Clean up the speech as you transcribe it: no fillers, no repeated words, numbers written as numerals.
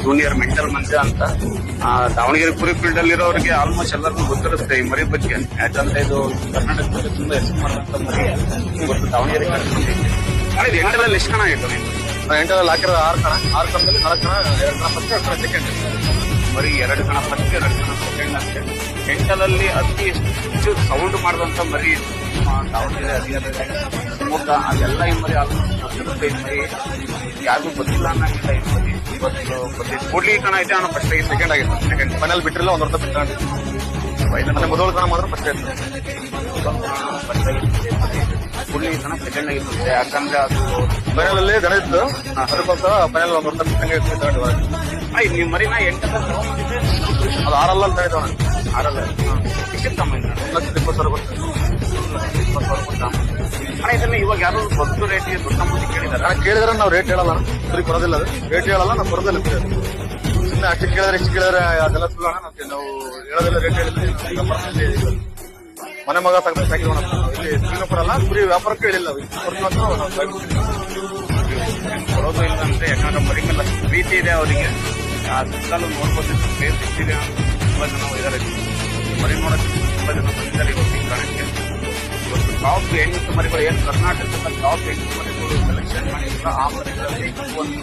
Junior mental ಮಂಜ ಅಂತ. ದಾವಣಗೆರೆ ಕುರಿ field ಅಲ್ಲಿರೋರಿಗೆ almost ಎಲ್ಲರಿಗೂ ಗೊತ್ತಿರುತ್ತೆ ಈ ಮರಿ ಬಗ್ಗೆ. ಯಾಕಂದ್ರೆ ಇದು ಕರ್ನಾಟಕದಲ್ಲಿ ತುಂಬಾ ಹೆಸರು ಮಾಡುವಂತ ಮರಿ ಗೊತ್ತು ದಾವಣಗೆರೆ ಕರ್ನಾಟಕ. ಇದು ಎಂಟರಲ್ಲಿ ಎಷ್ಟು ಕಣ ಆಗಿತ್ತು? ಎಂಟರಲ್ಲಿ ಹಾಕಿರೋ 6 ಕಣದಲ್ಲಿ 4 ಕಣ, 2 ಕಣ ಫಸ್ಟ್, 2 ಕಣ ಸೆಕೆಂಡ್. ಬರೀ 2 ಕಣ ಫಸ್ಟ್, 2 ಕಣ ಸೆಕೆಂಡ್ ಅಂತೆ. ಎಂಟಲಲ್ಲಿ ಅತಿ ಹೆಚ್ಚು ಸೌಂಡ್ ಮಾಡಿದಂತ ಮರಿ ದಾವಣಗೆರೆ ಶಿವಮೊಗ್ಗ ಅದೆಲ್ಲ ಈ ಮರಿ ಆಲ್ಮೋಸ್ಟ್ ಗೊತ್ತಿರುತ್ತೆ. ಈ ಮರಿ ಯಾರಿಗೂ ಗೊತ್ತಿಲ್ಲ ಅನ್ನಂಗಿಲ್ಲ. ಈ ಮರಿ ಇವತ್ತು ಕೂಡ್ಲಿ ಕಣ ಐತೆ ಅವನು ಫಸ್ಟ್ ಸೆಕೆಂಡ್ ಆಗಿತ್ತು. ಸೆಕೆಂಡ್ ಫೈನಲ್ ಬಿಟ್ಟಿರಲಿಲ್ಲ, 1 ವರ್ಷ ಬಿಟ್ಟು ಮೊದಲು ಕಣ ಮಾತ್ರ ಫಸ್ಟ್ ಆಯ್ತು. ಕೂಡ್ಲಿ ಕಣ ಸೆಕೆಂಡ್ ಆಗಿರುತ್ತೆ. ಯಾಕಂದ್ರೆ ಅದು ಫೈನಲ್ ಅಲ್ಲಿ ದನ ಇತ್ತು, ಅದಕ್ಕೋಸ್ಕರ ಫೈನಲ್ 1 ವರ್ಷ ಬಿಟ್ಟಂಗೆ ನೀವು ಮರಿನ 8 ಅದು 6 ಅಂತ ಹೇಳಿದವ. 6 ಎಷ್ಟಿತ್ತಮ್ಮ? 1,20,000 ಕೊಡ್ತಾರೆ. ಅಣ್ಣ ಇದನ್ನ ಇವಾಗ ಯಾರು ದೊಡ್ಡ ರೇಟ್ ದೊಡ್ಡ ಮಂದಿ ಕೇಳಿದಾರೆ? ಕೇಳಿದ್ರೆ ನಾವು ರೇಟ್ ಹೇಳಲ್ಲ, ಸರಿ ಕೊಡೋದಿಲ್ಲ. ಅದು ರೇಟ್ ಹೇಳಲ್ಲ, ನಾವು ಕೊಡೋದಿಲ್ಲ. ಸುಮ್ಮನೆ ಅಷ್ಟು ಕೇಳಿದ್ರೆ ಇಷ್ಟು ಕೇಳಿದ್ರೆ ಅದೆಲ್ಲ ಸುಳ್ಳು. ನಾವು ಹೇಳೋದಿಲ್ಲ, ರೇಟ್ ಹೇಳಿಲ್ಲ. ಮನೆ ಮಗ ತಗೊಂಡು ಸಾಕಿರೋಣ. ಇಲ್ಲಿ ಸ್ಕೀಮ್ ಕೊಡಲ್ಲ, ಕುರಿ ವ್ಯಾಪಾರಕ್ಕೂ ಹೇಳಿಲ್ಲ. ಕೊಡೋದು ಇಲ್ಲ ಅಂದ್ರೆ ಯಾಕಂದ್ರೆ ಮರಿ ಮೇಲೆ ಪ್ರೀತಿ ಇದೆ ಅವರಿಗೆ. ಆ ಸುತ್ತಲೂ ನೋಡ್ಬೋದು ಪ್ಲೇಸ್ ಇಷ್ಟಿದೆ ಅಂತ ತುಂಬಾ ಜನ ಇದ್ದಾರೆ. ಮರಿ ನೋಡಕ್ಕೆ ತುಂಬಾ ಜನ ಬಂದಿದ್ದಾರೆ ಇವತ್ತು ಈ ಕಾರಣಕ್ಕೆ. ಇವತ್ತು ಟಾಪ್ 8 ಮರಿಗಳು ಏನು ಕರ್ನಾಟಕದ ಟಾಪ್ 8 ಮರಿಗಳು ಸೆಲೆಕ್ಷನ್ ಮಾಡಿಲ್ಲ. ಆ ಮರಿಗಳಲ್ಲಿ ಒಂದು